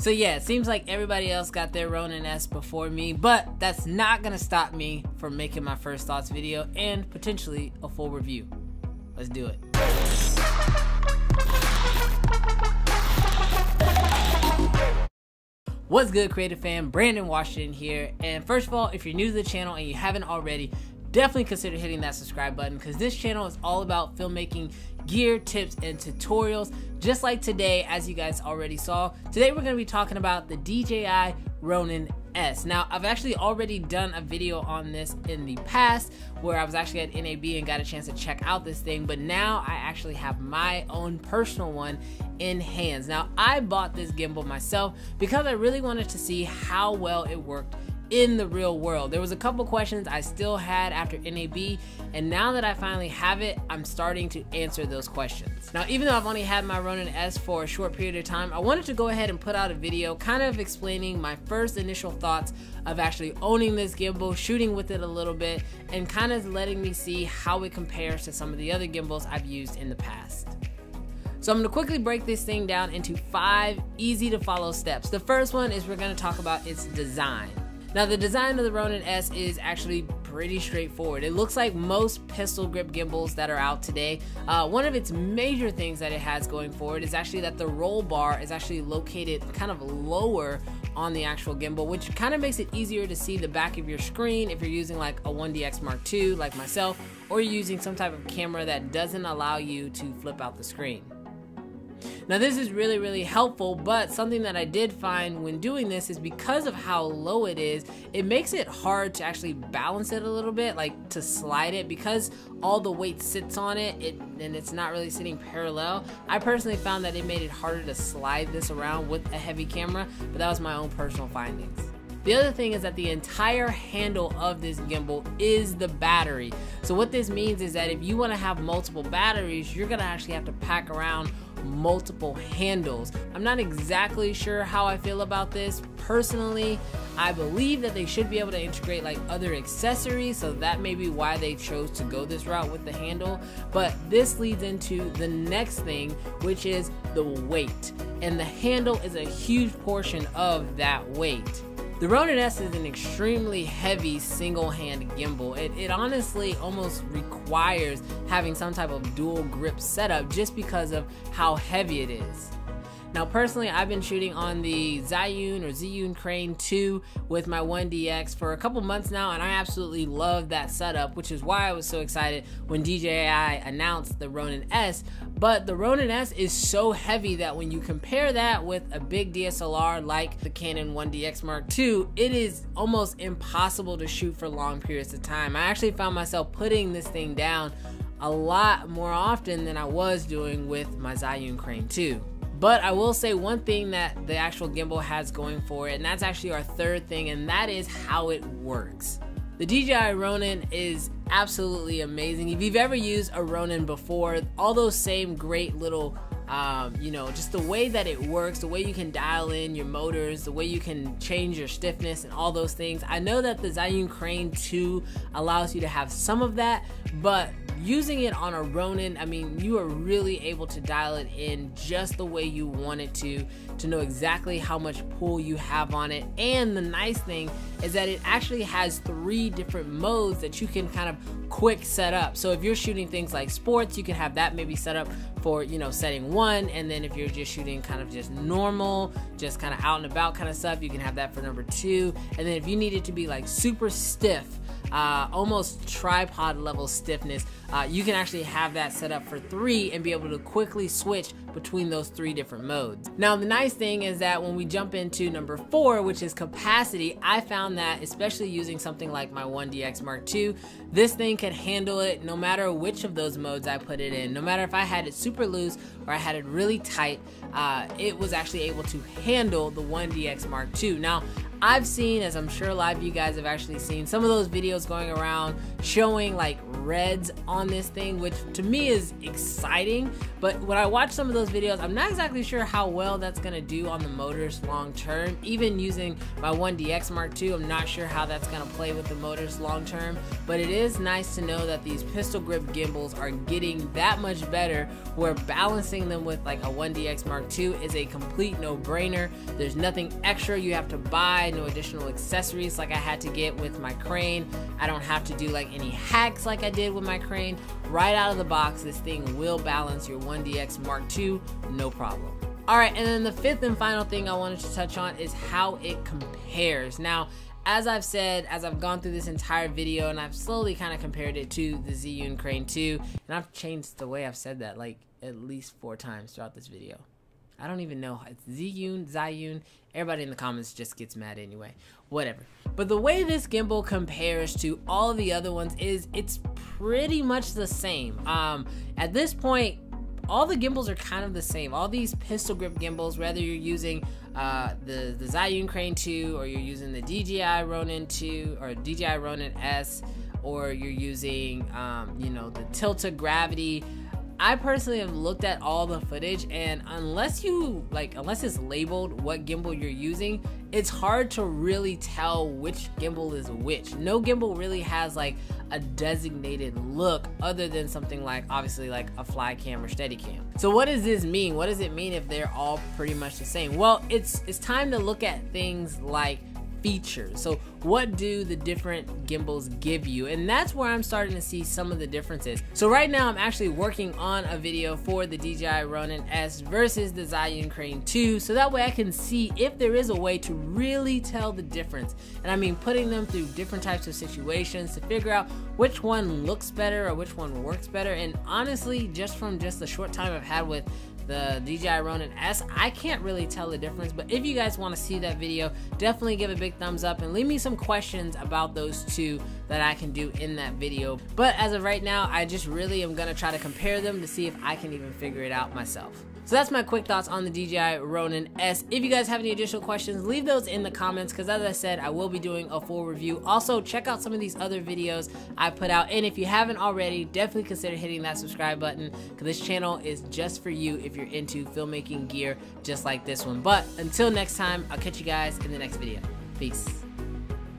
So yeah, it seems like everybody else got their Ronin-S before me, but that's not gonna stop me from making my first thoughts video and potentially a full review. Let's do it. What's good, creative fam? Brandon Washington here. And first of all, if you're new to the channel and you haven't already, definitely consider hitting that subscribe button, because this channel is all about filmmaking gear, tips, and tutorials. Just like today, as you guys already saw, today we're going to be talking about the DJI Ronin-S. Now, I've actually already done a video on this in the past where I was actually at NAB and got a chance to check out this thing, but now I actually have my own personal one in hands. Now, I bought this gimbal myself because I really wanted to see how well it worked in the real world. There was a couple questions I still had after NAB, and now that I finally have it, I'm starting to answer those questions. Now, even though I've only had my Ronin-S for a short period of time, I wanted to go ahead and put out a video kind of explaining my first initial thoughts of actually owning this gimbal, shooting with it a little bit, and kind of letting me see how it compares to some of the other gimbals I've used in the past. So I'm going to quickly break this thing down into 5 easy to follow steps. The first one is we're going to talk about its design. Now, the design of the Ronin-S is actually pretty straightforward. It looks like most pistol grip gimbals that are out today. One of its major things that it has going for it is actually that the roll bar is actually located kind of lower on the actual gimbal, which kind of makes it easier to see the back of your screen if you're using like a 1DX Mark II like myself, or you're using some type of camera that doesn't allow you to flip out the screen. Now, this is really helpful, but something that I did find when doing this is because of how low it is, it makes it hard to actually balance it a little bit, like to slide it, because all the weight sits on it and it's not really sitting parallel. I personally found that it made it harder to slide this around with a heavy camera, but that was my own personal findings. The other thing is that the entire handle of this gimbal is the battery. So what this means is that if you want to have multiple batteries, you're going to actually have to pack around multiple handles. I'm not exactly sure how I feel about this. Personally, I believe that they should be able to integrate like other accessories, so that may be why they chose to go this route with the handle. But this leads into the next thing, which is the weight. And the handle is a huge portion of that weight. The Ronin-S is an extremely heavy single-hand gimbal. It honestly almost requires having some type of dual grip setup just because of how heavy it is. Now, personally, I've been shooting on the Zhiyun Crane 2 with my 1DX for a couple months now, and I absolutely love that setup, which is why I was so excited when DJI announced the Ronin-S. But the Ronin-S is so heavy that when you compare that with a big DSLR like the Canon 1DX Mark II, it is almost impossible to shoot for long periods of time. I actually found myself putting this thing down a lot more often than I was doing with my Zhiyun Crane 2. But I will say one thing that the actual gimbal has going for it, and that's actually our third thing, and that is how it works. The DJI Ronin is absolutely amazing. If you've ever used a Ronin before, all those same great little just the way that it works, the way you can dial in your motors, the way you can change your stiffness and all those things. I know that the Zhiyun Crane 2 allows you to have some of that, but using it on a Ronin, I mean, you are really able to dial it in just the way you want it to know exactly how much pull you have on it. And the nice thing is that it actually has 3 different modes that you can kind of quick set up. So if you're shooting things like sports, you can have that maybe set up for, setting 1, and then if you're just shooting kind of just normal, just kind of out and about kind of stuff, you can have that for number 2. And then if you need it to be like super stiff, almost tripod level stiffness, you can actually have that set up for 3 and be able to quickly switch between those 3 different modes. Now, the nice thing is that when we jump into number 4, which is capacity, I found that especially using something like my 1DX Mark II, this thing can handle it no matter which of those modes I put it in. No matter if I had it super loose or I had it really tight, it was actually able to handle the 1DX Mark II. Now, I've seen, as I'm sure a lot of you guys have actually seen, some of those videos going around showing like reds on this thing, which to me is exciting. But when I watch some of those videos, I'm not exactly sure how well that's gonna do on the motors long term. Even using my 1DX Mark II, I'm not sure how that's gonna play with the motors long term. But it is nice to know that these pistol grip gimbals are getting that much better, where balancing them with like a 1DX Mark II is a complete no-brainer. There's nothing extra you have to buy, no additional accessories like I had to get with my crane. I don't have to do like any hacks like I did with my crane. Right out of the box, this thing will balance your 1DX Mark II, no problem. Alright, and then the fifth and final thing I wanted to touch on is how it compares. Now, as I've said, as I've gone through this entire video, and I've slowly kind of compared it to the Zhiyun Crane 2, and I've changed the way I've said that like at least 4 times throughout this video. I don't even know. It's Zhiyun. Everybody in the comments just gets mad anyway. Whatever. But the way this gimbal compares to all of the other ones is it's pretty much the same. At this point, all the gimbals are kind of the same. All these pistol grip gimbals, whether you're using the Zhiyun Crane 2, or you're using the Dji Ronin-2 or Dji RONIN-S, or you're using you know, the Tilta Gravity. I personally have looked at all the footage, and unless it's labeled what gimbal you're using, it's hard to really tell which gimbal is which. No gimbal really has like a designated look other than something like, obviously, like a fly cam or steady cam. So what does this mean? What does it mean if they're all pretty much the same? Well, it's time to look at things like features. So what do the different gimbals give you? And that's where I'm starting to see some of the differences. So right now I'm actually working on a video for the Dji Ronin-S versus the Zhiyun Crane 2, so that way I can see if there is a way to really tell the difference. And I mean putting them through different types of situations to figure out which one looks better or which one works better. And honestly, just from the short time I've had with the Dji Ronin-S, I can't really tell the difference. But if you guys want to see that video, definitely give a big thumbs up and leave me some questions about those two that I can do in that video. But as of right now, I just really am gonna try to compare them to see if I can even figure it out myself. So that's my quick thoughts on the Dji Ronin-S. If you guys have any additional questions, leave those in the comments, because as I said, I will be doing a full review. Also, check out some of these other videos I put out, and if you haven't already, definitely consider hitting that subscribe button, because this channel is just for you if you're into filmmaking gear just like this one. But until next time, I'll catch you guys in the next video. Peace.